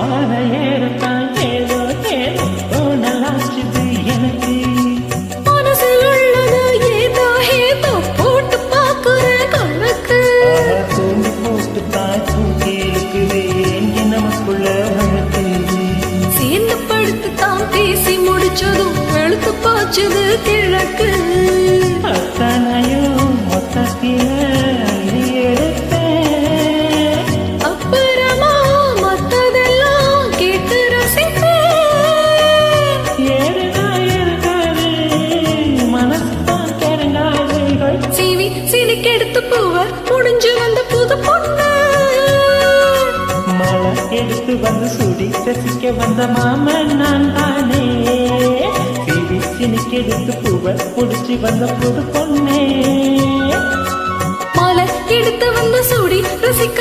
மாலை ஏறத்தான் ஏதோ ஏதோ தோணலாச்சுது எனக்கு. மனசில் உள்ளது ஏதோ ஏதோ போட்டு பார்க்குற கணக்கு. தூண்டி போட்டு தான் தூக்கி இருக்குது எங்கே நமக்குள்ள வழக்கு. சேர்ந்து படுத்து தான் பேசி முடிச்சதும் வெளுத்து போச்சுது கிழக்கு. அத்தனையும் மொத்தத்தில எடுத்து பூவர் முடிஞ்சு வந்த புது பொண்ணு. மழை எடுத்து வந்து சுடி ரசிக்க வந்த மாமன் நான் தானே. சினிக்கு எடுத்து பூவர் முடிச்சு வந்த புது பொண்ணே. மழை எடுத்து வந்து சுடி ரசிக்க